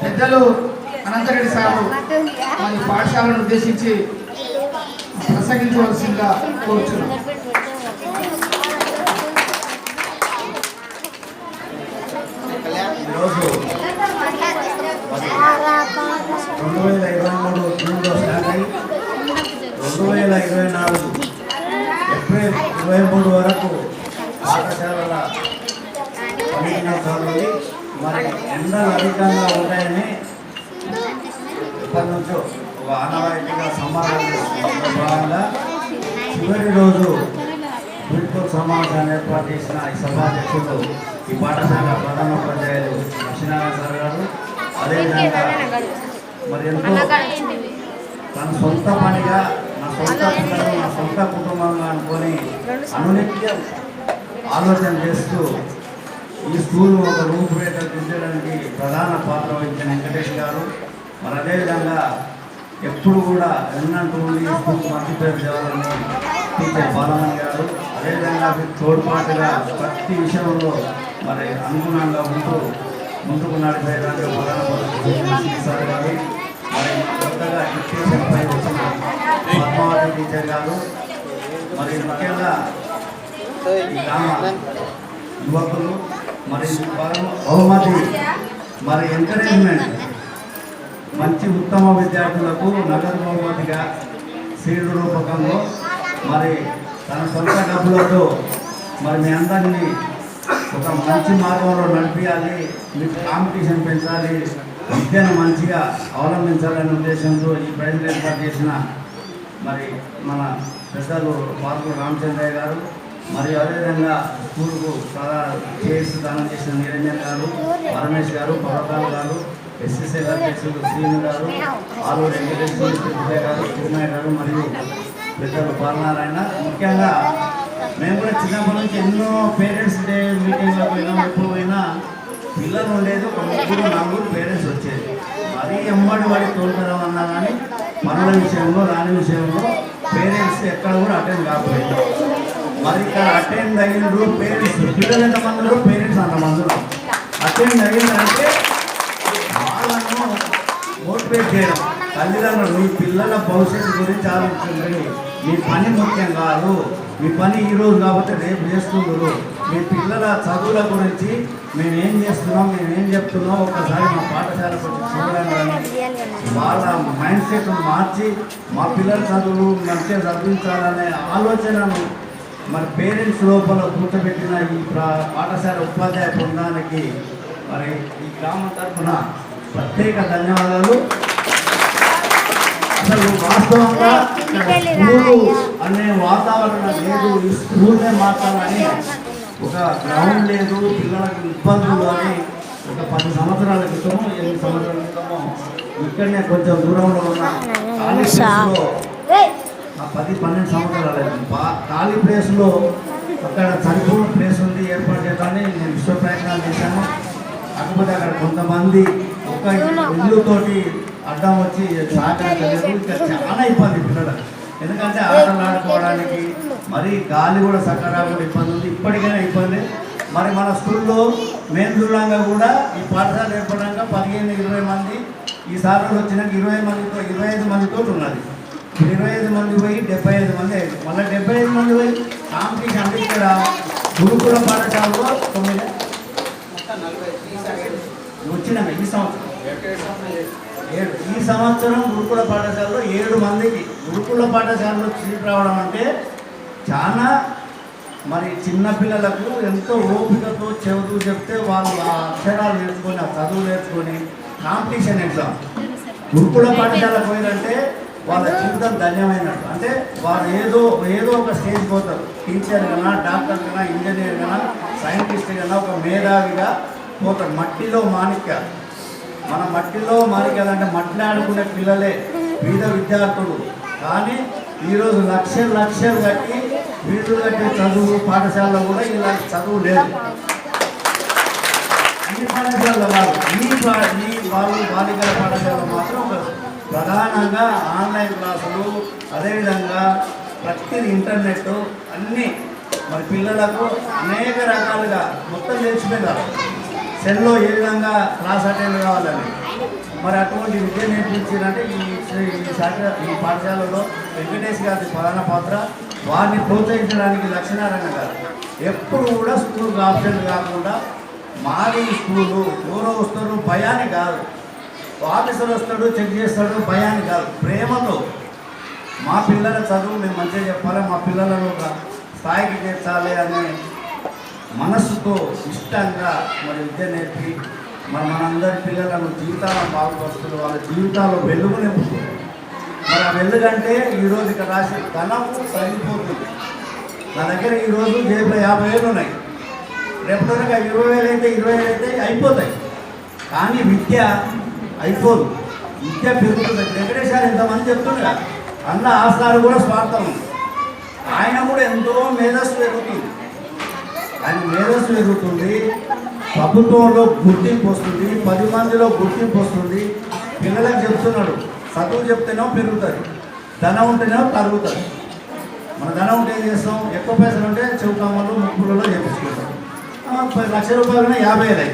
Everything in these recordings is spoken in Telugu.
పెద్దలు అనంతరెడ్డి సారు మన పాఠశాలను ఉద్దేశించి ప్రసంగించవలసిందిగా కోరుచున్నాం. ఈరోజు 2023 జూన్లో స్టార్ట్ అయ్యి 2024 ఏప్రిల్ 23 వరకు పాఠశాలల పనిదినోత్సవాలు మరి ఎండలు అధికంగా ఉంటాయని ఇప్పటి నుంచో ఒక ఆనవాయితీగా సమావేశం భాగంగా చివరి రోజు బిల్కుల్ సమావేశాన్ని ఏర్పాటు చేసిన ఈ సభాధ్యక్షులు ఈ పాఠశాల ప్రధానోపాధ్యాయులు లక్ష్మీనారాయణ సార్ గారు, అదేవిధంగా మరి ఎంతో తన సొంత పనిగా నా సొంత పిల్లలు నా సొంత కుటుంబంగా అనుకొని అనునిత్యం ఆలోచన చేస్తూ ఈ స్కూల్ ఒక రూపురేఖ దిద్దడానికి ప్రధాన పాత్ర వహించిన వెంకటేష్ గారు, మరి అదేవిధంగా ఎప్పుడు కూడా ఎన్నంటూ ఈ స్కూల్ మంచి పేరు తేవాలని టీచర్ బాలమణి గారు, అదేవిధంగా తోడ్పాటుగా ప్రతి విషయంలో మరి అనుగుణంగా ఉంటూ ముందుకు నడిపేదానికి ప్రధాన సార్ గారు, మరి కొత్తగా డిక్టేషన్పై వచ్చిన పద్మావతి టీచర్ గారు, మరి ముఖ్యంగా ఈ గ్రామ యువకులు మరి బహుమతి మరి ఎంకరేజ్మెంట్ మంచి ఉత్తమ విద్యార్థులకు నగదు బహుమతిగా సీడు రూపకంలో మరి తన సొంత డబ్బులతో మరి మీ అందరినీ ఒక మంచి మార్గంలో నడిపించాలి, మీకు కాంపిటీషన్ పెంచాలి, విద్యను మంచిగా అవలంబించాలనే ఉద్దేశంతో ఈ ప్రైజ్ ఏర్పాటు చేసిన మరి మన పెద్దలు పార్కుల రామచంద్రయ్య గారు, మరియు అదేవిధంగా స్కూల్కు చాలా చేసి దానం చేసిన నిరంజన్ గారు, పరమేష్ గారు, పర్వతాల్ గారు, ఎస్ఎస్ఏ అధ్యక్షులు శ్రీను గారు, ఆలూరు వెంకటేశ్వర గారు, తిరుమయ్య గారు, మరియు పెద్దలు పాలనారాయణ. ముఖ్యంగా మేము కూడా చిన్నప్పటి నుంచి ఎన్నో పేరెంట్స్ డే మీటింగ్లో పోయినా ఎప్పుడు పోయినా పిల్లలు ఉండేది ఒక 3-4 పేరెంట్స్ వచ్చేది. మరీ ఎమ్మడి వాడి తోలుకరం అన్నా కానీ పనుల విషయంలో రాని విషయంలో పేరెంట్స్ ఎక్కడ కూడా అటెండ్ కాకపోయింది. మరి ఇక్కడ అటెండ్ అయినరు పేరెంట్స్, పిల్లలు ఎంతమందిలో పేరెంట్స్ అంతమందిలో అటెండ్ అయ్యిందంటే వాళ్ళను మోటివేట్ చేయడం, తల్లిదండ్రులు మీ పిల్లల భవిష్యత్తు గురించి ఆలోచించండి, మీ పని ముఖ్యం కాదు, మీ పని ఈరోజు కాబట్టి రేపు చేస్తున్నారు, మీ పిల్లల చదువుల గురించి మేమేం చేస్తున్నాం మేమేం చెప్తున్నాం ఒకసారి మా పాఠశాలకు వచ్చి చూడాలని వాళ్ళ మైండ్ సెట్ను మార్చి మా పిల్లల చదువులు మంచిగా చదివించాలనే ఆలోచనను మరి పేరెంట్స్ లోపల కూర్చోబెట్టిన ఈ పాఠశాల ఉపాధ్యాయ బృందానికి మరి ఈ గ్రామం తరఫున ప్రత్యేక ధన్యవాదాలు. అసలు వాస్తవంగా స్కూలు అనే వాతావరణం లేదు, ఈ స్కూల్నే మార్చాలని ఒక గ్రౌండ్ లేదు, పిల్లలకు ఇబ్బందులు అని ఒక 10 సంవత్సరాల క్రితము 8 సంవత్సరాల క్రితము ఇక్కడనే కొంచెం దూరంలో ఉన్న ఖాళీ ప్లేస్లో 10-12 సంవత్సరాలు ఖాళీ ప్లేస్లో అక్కడ సరిపోయిన ప్లేస్ ఉంది ఏర్పాటు చేయడాన్ని నేను విశ్వ ప్రయత్నాలు చేశాను. కాకపోతే అక్కడ కొంతమంది ఒక ఇల్లుతోటి అడ్డం వచ్చి సహకరించలేదు. ఇంకా చాలా ఇబ్బంది పిల్లలకు, ఎందుకంటే ఆటలు ఆడుకోవడానికి మరి గాలి కూడా సక్కగా కూడా ఇబ్బంది ఉంది, ఇప్పటికైనా ఇబ్బంది. మరి మన స్కూల్లో మెయిన్ దూరంగా కూడా ఈ పాఠశాల ఏర్పడంగా 15-20 మంది, ఈ సార్లు వచ్చినాక 25 మందితో ఉన్నది. 25 మంది పోయి 75 మంది అయింది. మళ్ళీ 75 మంది పోయి కాంపిటీషన్ అంటే ఇక్కడ గురుకుల పాఠశాలలో 9 వచ్చినాక ఈ సంవత్సరం గురుకుల పాఠశాలలో 7 మందికి గురుకుల పాఠశాలలో సీట్ రావడం అంటే చాలా మరి చిన్నపిల్లలకు ఎంతో ఓపికతో చెప్తే వాళ్ళు ఆ అక్షరాలు నేర్చుకొని ఆ చదువు నేర్చుకొని కాంపిటీషన్ ఎగ్జామ్ గురుకుల పాఠశాలకు పోయిందంటే వాళ్ళ జీవితం ధన్యమైనట్టు. అంటే వాళ్ళు ఏదో ఒక స్టేజ్ పోతారు, టీచర్ కన్నా, డాక్టర్ కన్నా, ఇంజనీర్ కన్నా, సైంటిస్ట్ కన్నా ఒక మేధావిగా పోతారు. మట్టిలో మాణిక్యాలు, మన మట్టిలో మాణిక్యాలంటే మట్టిని ఆడుకునే పిల్లలే పేద విద్యార్థులు. కానీ ఈరోజు లక్షలు కట్టి వీధులు కట్టే చదువు పాఠశాలలో కూడా ఇలా చదువు లేదు. ఈ పాఠశాలలో వాళ్ళు బాలికల పాఠశాలలో మాత్రం ప్రధానంగా ఆన్లైన్ క్లాసులు, అదేవిధంగా ప్రతి ఇంటర్నెట్ అన్నీ మరి పిల్లలకు అనేక రకాలుగా మొత్తం నేర్చుకున్నారు. సెల్లో ఏ విధంగా క్లాస్ అటెండ్ కావాలని మరి అటువంటి విద్య నేర్పించారంటే ఈ పాఠశాలలో వెంకటేష్ గారి ప్రధాన పాత్ర. వారిని ప్రోత్సహించడానికి లక్ష్మీనారాయణ గారు ఎప్పుడు కూడా స్కూల్కి ఆబ్సెంట్ కాకుండా మాది స్కూలు ఎవరో వస్తారు భయాన్ని కాదు, ఆఫీసర్ వస్తాడు చెక్ చేస్తాడు భయాన్ని కాదు, ప్రేమతో మా పిల్లల చదువు మేము మంచిగా చెప్పాలి, మా పిల్లలను ఒక స్థాయికి చేర్చాలి అనే మనస్సుతో ఇష్టంగా మరి విద్య నేర్పి మనందరి పిల్లలను జీవితాలను బాగుపరుస్తుంది, వాళ్ళ జీవితాల్లో వెలుగు నింపుతుంది. మరి ఆ వెలుగంటే ఈరోజు ఇక్కడ రాసి ధనము సరిపోతుంది. నా దగ్గర ఈరోజు జేబులో 50,000 ఉన్నాయి, రేపు 20,000 అయితే 20,000 అయితే అయిపోతాయి. కానీ విద్య అయిపోదు, విద్య పెరుగుతుంది. వెంకటేష్ గారు ఎంతమంది చెప్తుండగా అన్న ఆసనాలు కూడా స్వార్థం ఉంది. ఆయన కూడా ఎంతో మేధస్సు పెరుగుతుంది, ఆయన మేధస్సు పెరుగుతుంది, ప్రభుత్వంలో గుర్తింపు వస్తుంది, 10 మందిలో గుర్తింపు వస్తుంది. పిల్లలకు చెప్తున్నాడు చదువు చెప్తేనో పెరుగుతుంది, ధనం ఉంటేనో తరుగుతుంది. మన ధనం ఉంటే ఏం చేస్తాం, ఎక్కువ పైసలు ఉంటే చెవుకామలు ముక్కులలో చేపించుకుంటాం. 10 లక్షల రూపాయలు 50,000 అయితే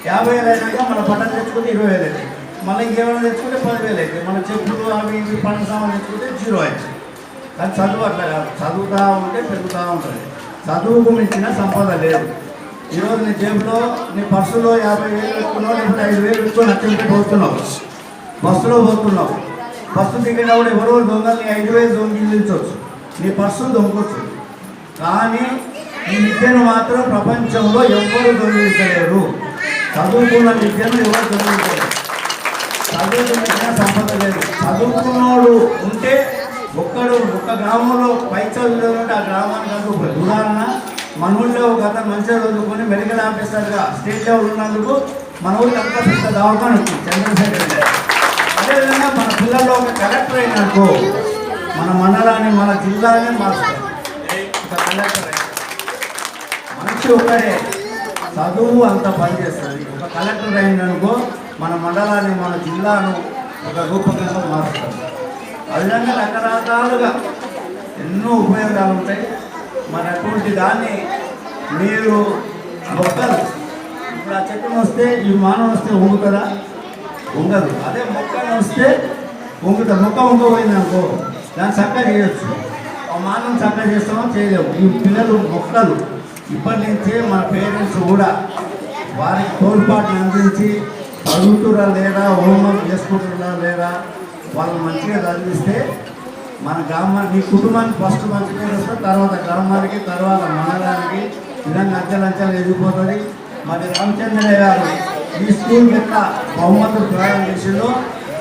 50,000 అయినాక మన బట్టలు తెచ్చుకుంటే 20,000 అవుతాయి, మళ్ళీ ఇంకేమైనా తెచ్చుకుంటే 10,000 అవుతాయి, మన చెప్పులు అవి ఇవి పంట సామాన్ తెచ్చుకుంటే 0 అవుతాయి. కానీ చదువు అట్లా కాదు, చదువుతూ ఉంటే పెరుగుతూ ఉంటుంది. చదువుకు మించిన సంపద లేదు. ఈరోజు నీ జేబులో నీ పర్సులో 50,000 పెట్టుకున్నావు, లేకపోతే 5,000 పెట్టుకొని అత్యంత పోతున్నావు, బస్సులో పోతున్నావు, బస్సు దిగినప్పుడు ఎవరో దొంగల్ని 5,000 దొంగిలించవచ్చు, నీ పర్సులు దొంగవచ్చు. కానీ ఈ విద్యను మాత్రం ప్రపంచంలో ఎవరు దొంగిలించలేరు. చదువుకున్న విద్యను ఎవరు దొంగిలించలేరు. చదువుకున్న సంపద లేదు. చదువుకున్నోడు ఉంటే ఒక్క గ్రామంలో పై చదువుకుంటే ఆ గ్రామానికి అందుకు ఉదాహరణ మన ఊళ్ళో ఒక అతను మంచిగా చదువుకొని మెడికల్ ఆఫీసర్గా స్టేట్ లెవెల్ ఉన్నందుకు మన ఊరికి అంత పెద్ద దవాఖాన వచ్చింది చంద్రశేఖర్ గారు. అదేవిధంగా మన పిల్లల్లో ఒక కలెక్టర్ అయిననుకో మన మండలాన్ని మన జిల్లాని మారుస్తారు. ఒక కలెక్టర్ మనిషి ఒక్కడే చదువు అంత పనిచేస్తుంది. ఒక కలెక్టర్ అయిందనుకో మన మండలాన్ని మన జిల్లాను ఒక రూపకంగా మారుస్తారు. ఆ విధంగా రకరకాలుగా ఎన్నో ఉపయోగాలు ఉంటాయి. మరి అటువంటి దాన్ని మీరు మొక్కలు ఇప్పుడు ఆ చెట్టును వస్తే ఈ మానవ వస్తే వంగుతుందా? వంగదు. అదే మొక్కను వస్తే వంగుతుంది. మొక్క వంగపోయింది అనుకో దాన్ని చక్కగా చేయొచ్చు. ఆ మానవం చక్కగా చేస్తామో చేయలేము. ఈ పిల్లలు మొక్కలు ఇప్పటి నుంచే మన పేరెంట్స్ కూడా వారికి తోడ్పాటును అందించి చదువుతురా లేదా, హోంవర్క్ చేసుకుంటున్నా లేదా, వాళ్ళు మంచిగా చదివిస్తే మన గ్రామానికి మీ కుటుంబానికి ఫస్ట్ మంచి పేరు వస్తుంది, తర్వాత గ్రామానికి, తర్వాత మండలానికి విధంగా అంచెలంచెలు ఎదిగిపోతుంది. మరి రామచంద్రయ్య గారు ఈ స్కూల్కి ఎట్లా బహుమతులు ప్రయాణం చేసిందో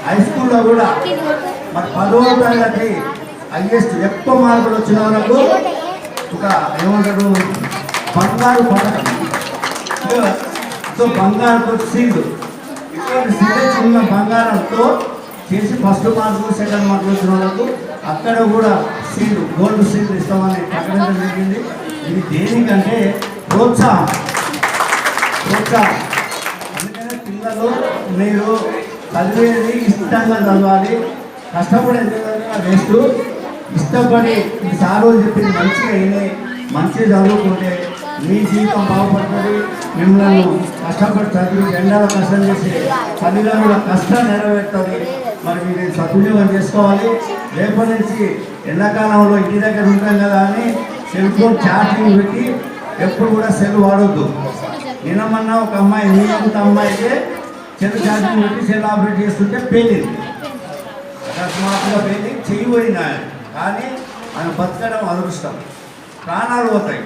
హై స్కూల్లో కూడా మరి 10వ తరగతి హైయెస్ట్ ఎక్కువ మార్కులు వచ్చిన వాళ్ళకు ఒక ఏమంటారు బంగారు పథకం, బంగారుతో సీల్డ్, ఇటువంటి సీల్ చిన్న బంగారంతో చేసి ఫస్ట్ మార్కులు సెకండ్ మార్కులు వచ్చిన వాళ్ళకు అక్కడ కూడా సీల్డ్ గోల్డ్ సీల్డ్ ఇస్తామని ప్రకటించడం జరిగింది. ఇది దేనికంటే ప్రోత్సాహం. అందుకనే పిల్లలు మీరు చదివేది ఇష్టంగా చదవాలి, కష్టపడి ఎంత వేస్ట్, ఇష్టపడి ఈ సార్ చెప్పింది మంచిగా అయినాయి, మంచిగా చదువుకుంటే మీ జీవితం బాగుపడుతుంది. మిమ్మల్ని కష్టపడి చదివి ఎండలో కష్టం చేసి పనిలో కూడా కష్టం నెరవేరుతుంది. మరి మీరు సద్వినియోగం చేసుకోవాలి. రేపటి నుంచి ఎండాకాలంలో ఇంటి దగ్గర ఉంటాం కదా అని సెల్ ఫోన్ ఛార్జింగ్ పెట్టి ఎప్పుడు కూడా సెల్ వాడొద్దు. నిన్నమన్నా ఒక అమ్మాయి నీకంత అమ్మాయికి సెల్ ఛార్జింగ్ పెట్టి సెల్ ఆపరేట్ చేస్తుంటే పేలింది, అకస్మాత్తుగా పేలి చేయబోయినా. కానీ ఆయన బతకడం అదృష్టం, ప్రాణాలు పోతాయి.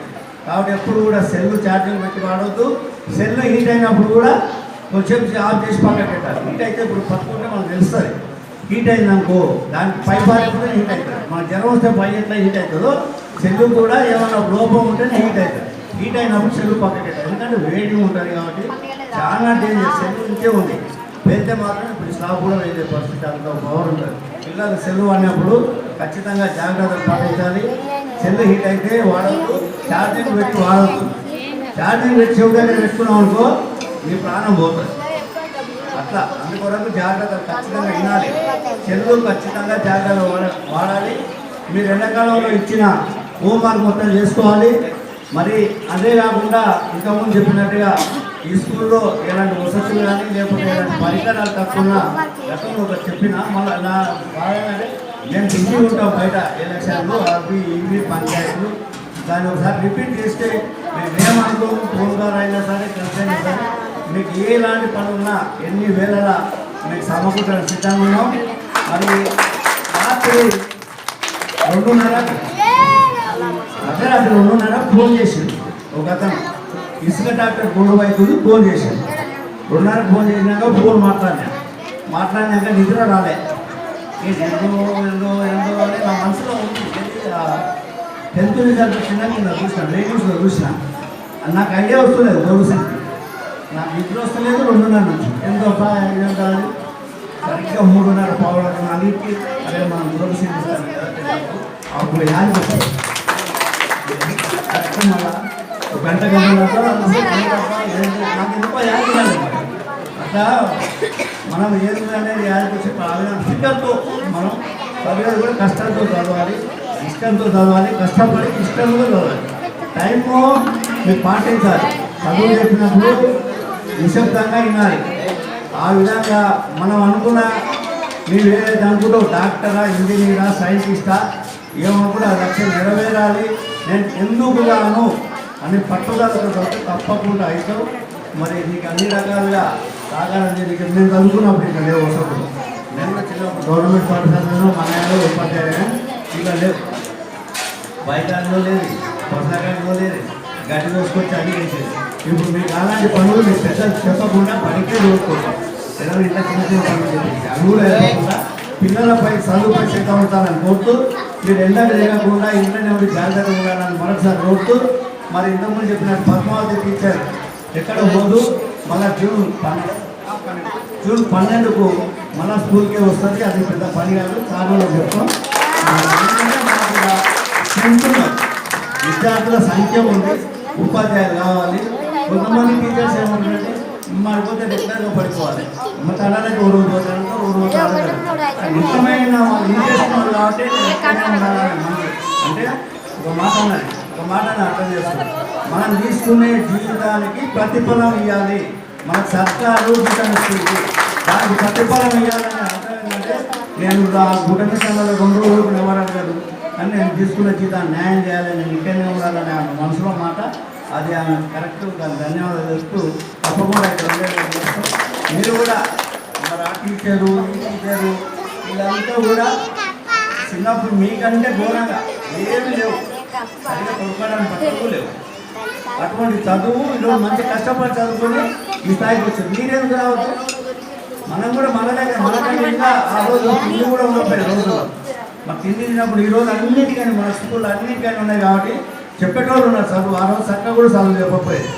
కాబట్టి ఎప్పుడు కూడా సెల్ ఛార్జింగ్ పెట్టి వాడవద్దు. సెల్ హీట్ అయినప్పుడు కూడా కొంచెం ఆఫ్ చేసి పక్కన పెట్టాలి. హీట్ అయితే ఇప్పుడు పట్టుకుంటే మనకు తెలుస్తుంది. హీట్ అయిందనుకో దానికి పై భాగం కూడా హీట్ అవుతుంది. మన జ్వరం వస్తే పై ఎట్లా హీట్ అవుతుందో సెల్లు కూడా ఏమన్నా లోపం ఉంటేనే హీట్ అవుతుంది. హీట్ అయినప్పుడు సెల్లు పక్కన పెట్టాలి. ఎందుకంటే వేడి ఉంటుంది కాబట్టి చాలా డేంజర్. సెల్లు ఇంకే ఉంది, వెళ్తే మాత్రం ఇప్పుడు స్లాబ్ కూడా వెళ్ళే పరిస్థితి, అంత పవర్ ఉంటుంది. పిల్లలు సెల్లు వాడినప్పుడు ఖచ్చితంగా జాగ్రత్తలు పాటించాలి. సెల్ హీట్ అయితే వాడద్దు, ఛార్జింగ్ పెట్టి వాడద్దు. ఛార్జింగ్ పెట్టి చెవు దగ్గర పెట్టుకున్నాం అనుకో మీ ప్రాణం పోతుంది. అట్లా అందుకొరకు జాగ్రత్తలు ఖచ్చితంగా వినాలి. సెల్లు ఖచ్చితంగా జాగ్రత్తగా వాడాలి. మీరు ఎండాకాలంలో ఇచ్చిన హోంవర్క్ మొత్తం చేసుకోవాలి. మరి అదే కాకుండా ఇంతకుముందు చెప్పినట్టుగా ఈ స్కూల్లో ఎలాంటి వసతులు కానీ లేకపోతే ఎలాంటి పరికరాలు తక్కువ గతంలో ఒకటి చెప్పిన మళ్ళీ నా బాగానే నేను తింటూ ఉంటాం బయట ఎలక్షన్లు అవి ఇవి పంచాయతీలు దాన్ని ఒకసారి రిపీట్ చేస్తే మేము ఏమనుకోము ఫోన్ ద్వారా అయినా సరే కలిసి అయినా సరే మీకు ఎలాంటి పనులున్నా ఎన్ని వేళలా మీకు సమకూర్చడానికి సిద్ధంగా ఉన్నాం. మరి రాత్రి 2:30 అర్ధరాత్రి 2:30 ఫోన్ చేసిండు ఒక అతను ఇసుక డాక్టర్ గోడు వైద్యుడు ఫోన్ చేశాడు. 2:30 ఫోన్ చేసినాక ఫోన్ మాట్లాడినాక నిద్ర రాలే. ఎందో ఎందో ఎందో అని నా మనసులో ఉంది. 10th రిజల్ట్ వచ్చినాక నేను చూసినాను, రేడియోస్లో చూసినా. నాకు ఐడియా వస్తలేదు గోడు శక్తి, నాకు నిద్ర వస్తలేదు. 2:30 నుంచి ఎంతో కాదు సరిగ్గా 3:30 పావులకు అన్నింటికి అదే మనం గోడు శక్తి ఇస్తాను కదా అప్పుడు యాది వస్తుంది. మళ్ళా ఒక గంట నాకు ఎందుకో యాది కాలేదు. అట్లా మనం ఏది అనేది యాదికి వచ్చి ఫిక్కర్తో మనం చదివేది కూడా కష్టంతో చదవాలి, ఇష్టంతో చదవాలి, కష్టపడి ఇష్టంతో చదవాలి. టైము మీకు పాటించాలి. చదువు చెప్పినప్పుడు నిశ్శబ్దంగా వినాలి. ఆ విధంగా మనం అనుకున్న మీరు ఏదైతే అనుకుంటూ డాక్టరా, ఇంజనీరా, సైంటిస్టా ఏమనుకుంటే ఆ లక్ష్యం నెరవేరాలి. నేను ఎందుకు గాను అని పట్టుదలతో తప్పకుండా అవుతావు. మరి నీకు అన్ని రకాలుగా సాగాలని నీకు నేను చదువుకున్నప్పుడు ఇంకా లేవు వసతులు. నేను చిన్నప్పుడు గవర్నమెంట్ పాఠశాలలో మన ఉపాధ్యాయులు ఇంకా లేవు. బయటలో లేదు, పుస్తకాల్లో లేదు, గడ్డి దోసుకొచ్చి అన్ని వేసేది. ఇప్పుడు మీకు అలాంటి పనులు మీకు పెద్దలు చెప్పకుండా పనికే దోసుకోవచ్చు. పిల్లలు ఇంత చిన్న చిన్న పనులు చెప్పేసి అవి కూడా లేకుండా పిల్లలపై చదువుపై శ్రద్ధ అవుతారని కోరుతూ మీరు ఎండకు లేకుండా ఇంట్లోనే ఉండి జాగ్రత్తగా ఉండాలని మరొకసారి కోరుతూ మరి ఇంతకుముందు చెప్పినట్టు పద్మావతి టీచర్ ఎక్కడ పోదు. మళ్ళీ జూన్ 12కు మళ్ళీ స్కూల్కే వస్తుంది. అది పెద్ద పని కాదు, కారణంలో చెప్తాం. విద్యార్థుల సంఖ్య ఉంది, ఉపాధ్యాయులు కావాలి. కొంతమంది టీచర్స్ ఏమంటారంటే మరిపోతే రెగ్యులర్గా పడిపోవాలి, మా తల్లాలకి ఓ రోజు పోతారంటే ఓ రోజు ఇష్టమైన ఇంట్రెస్ట్ వాళ్ళు కాబట్టి అంటే ఒక మాటని అర్థం చేస్తాం. మనం తీసుకునే జీవితానికి ప్రతిఫలం ఇవ్వాలి. మన సర్కారు జీతం ఇస్తుంది, దానికి ప్రతిఫలం ఇవ్వాలని అర్థం ఏంటంటే నేను ఆ గుడ్డ సంఘాలు 2 రోజులకు ఎవరు అడగదు కానీ నేను తీసుకున్న జీతాన్ని న్యాయం చేయాలి, నేను ఇక్కడనే ఉండాలని ఆమె మనసులో మాట. అది ఆమె కరెక్ట్. దానికి ధన్యవాదాలు చేస్తూ తప్పకుండా ఇక్కడ చేస్తాం. మీరు కూడా మరి ఆ టీచరు ఈ టీచరు వీళ్ళంతా కూడా చిన్నప్పుడు మీకంటే ఘోరంగా ఏమీ లేవు, సరిగ్గా కొనుక్కోవడానికి పట్టుకు లేవు. అటువంటి చదువు ఈరోజు మంచి కష్టపడి చదువుకొని ఈ స్థాయికి వచ్చింది. మీరేందుకు రావద్దు? మనం కూడా మనకంటే ఇంకా ఆ రోజు తిండి కూడా ఉండకపోయే రోజులు మాకు తిండి తిన్నప్పుడు ఈ రోజు అన్నిటికని మన స్కూల్లో అన్నిటికని ఉన్నాయి కాబట్టి చెప్పేటోళ్ళు ఉన్నారు. చదువు ఆ రోజు చక్కగా కూడా చదువు చెప్పకపోయేది.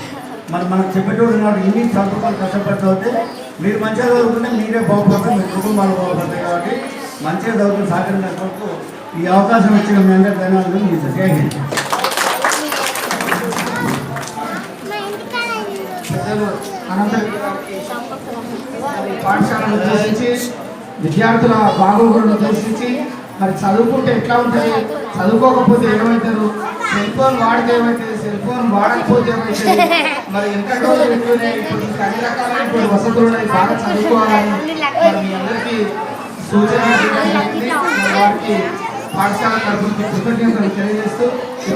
మనకు చెప్పేటోళ్ళు ఉన్నప్పుడు ఇన్ని చదువుకొని కష్టపడి చదివితే మీరు మంచిగా చదువుకుంటే మీరే బాగుపడతారు, మీ కుటుంబాలు బాగుపడతాయి. కాబట్టి మంచిగా చదువుకుని సహకరించిన కొరకు ఈ అవకాశం ఇచ్చిన మీ అందరి ధన్యవాదాలు. మీ జై హింద్. పాఠశాలను ఉద్దేశించి విద్యార్థుల బాగోగులను ఉద్దేశించి మరి చదువుకుంటే ఎట్లా ఉంటుంది, చదువుకోకపోతే ఏమవుతారు, సెల్ ఫోన్ వాడితే ఏమవుతుంది, సెల్ ఫోన్ వాడకపోతే ఏమవుతుంది, మరి ఎంత రోజులు పెట్టుకునే ఇప్పుడు ఇంకా అన్ని రకాలైన వసతులు ఉన్నాయి. బాగా చదువుకోవాలని మరి మీ అందరికీ సూచన వారికి పాఠశాల తరఫున కృతజ్ఞతలు తెలియజేస్తూ